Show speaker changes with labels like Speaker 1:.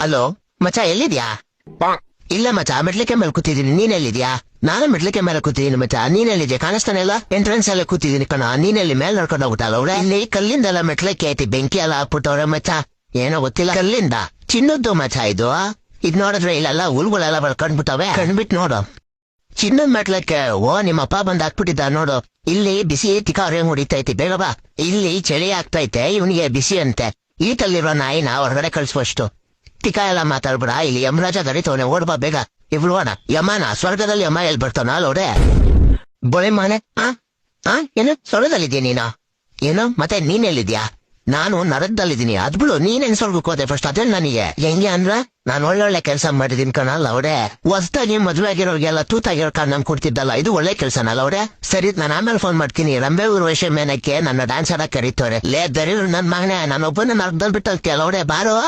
Speaker 1: Hello ಮಚ್ಚ ಎಲ್ಲಿದ್ಯಾ? ಇಲ್ಲ ಮಚ್ಚ, ಮೆಟ್ಲಿಕೆ ಮೇಲೆ ಕೂತಿದ್ದೀನಿ. ನೀನೆಲ್ಲಿದ್ಯಾ? ನಾನು ಮೆಟ್ಲಿಕೆ ಮೇಲೆ ಕೂತಿದ್ದೀನಿ ಮಚ್ಚ. ನೀನೆಲ್ಲಿದ್ಯಾ? ಕಾಣಿಸ್ತಾನೆ ಇಲ್ಲ? ಎಂಟ್ರೆನ್ಸ್ ಎಲ್ಲ ಕೂತಿದ್ದೀನಿ ಕಣ. ನೀನೆಲ್ಲಿ ಮೇಲೆ ನಡ್ಕೊಂಡು ಹೋಗ್ಬಿಟ್ಟಲ್ಲ ಅವ್ರೆ? ಇಲ್ಲಿ ಕಲ್ಲಿಂದೆಲ್ಲ ಮೆಟ್ಲಕ್ಕೆ ಐತಿ, ಬೆಂಕಿ ಎಲ್ಲ ಹಾಕ್ಬಿಟ್ಟವ್ರೆ ಮಚ್ಚ. ಏನೋ ಗೊತ್ತಿಲ್ಲ. ಕಲ್ಲಿಂದ ಚಿನ್ನದ್ದು ಮಚ್ಚ ಇದು. ಇದ್ ನೋಡಿದ್ರೆ ಇಲ್ಲೆಲ್ಲ ಹುಲ್ಗಳೆಲ್ಲ ಕಣ್ಬಿಟ್ಟವೆ. ಕಣ್ಬಿಟ್ಟು ನೋಡು, ಚಿನ್ನದ ಮೆಟ್ಲಕ್ಕೆ. ಓ, ನಿಮ್ಮ ಅಪ್ಪ ಬಂದ್ ಹಾಕ್ಬಿಟ್ಟಿದ್ದ ನೋಡು. ಇಲ್ಲಿ ಬಿಸಿ ತಿಕಾರಿ ಹೊಡಿತೈತಿ, ಬೇಗ ಬಾ. ಇಲ್ಲಿ ಚಳಿ ಆಗ್ತೈತೆ, ಇವನಿಗೆ ಬಿಸಿ ಅಂತೆ. ಈಟಲ್ಲಿರೋ ನಾಯಿನ ಹೊರಗಡೆ ಕಳ್ಸುವಷ್ಟು. ತಿಕ ಎಲ್ಲ ಮಾತಾಡ್ಬಿಡ. ಇಲ್ಲಿ ಯಮರಾಜ ಗರಿತವನೆ, ಓಡ್ಬಾ ಬೇಗ. ಇವ್ಳೋಣ ಯಮನ ಸ್ವರ್ಗದಲ್ಲಿ ಯಮ ಎಲ್ಲಿ ಬರ್ತಾನ ಅಲ್ಲೋಡೆ ಬೊಳೆ ಮಾನೆ. ಏನು ಸ್ವರ್ಗದಲ್ಲಿದ್ಯಾ ನೀನು? ಏನು ಮತ್ತೆ ನೀನೆಲ್ಲಿದ್ಯಾ? ನಾನು ನರಕದಲ್ಲಿದ್ದೀನಿ. ಅದ್ಬಿಡು, ನೀನೇನ್ ಸ್ವರ್ಗಕ್ಕೆ ಹೋದೆ ಫಸ್ಟ್? ಅದೇ ನನಗೆ ಹೆಂಗೆ ಅಂದ್ರ, ನಾನು ಒಳ್ಳೊಳ್ಳೆ ಕೆಲಸ ಮಾಡಿದೀನಿ ಕಣಲ್ಲ ಅವ್ರೆ. ಹೊಸ್ದಾಗಿ ಮದ್ವೆ ಆಗಿರೋರ್ಗೆಲ್ಲ ತೂತಾಗಿರೋ ಕಾರಣ ಕೊಡ್ತಿದ್ದಲ್ಲ, ಇದು ಒಳ್ಳೆ ಕೆಲ್ಸನಲ್ಲ ಅವ್ರೆ. ಸರಿ, ನಾನು ಆಮೇಲೆ ಫೋನ್ ಮಾಡ್ತೀನಿ. ರಂಬೆ ಊರ್ವಶಿ ಮೇನಕ್ಕೆ ನನ್ನ ಡ್ಯಾನ್ಸ್ ಆಡಕ್ ಕರೀತವ್ರೆ. ಲೇ ದರಿ ನನ್ ಮಗನೇ, ನಾನೊಬ್ಬನ ನರಕದಲ್ಲಿ ಬಿಟ್ಟಲ್ತಿಯಲ್ಲ ಅವ್ರೆ, ಬಾರೋ.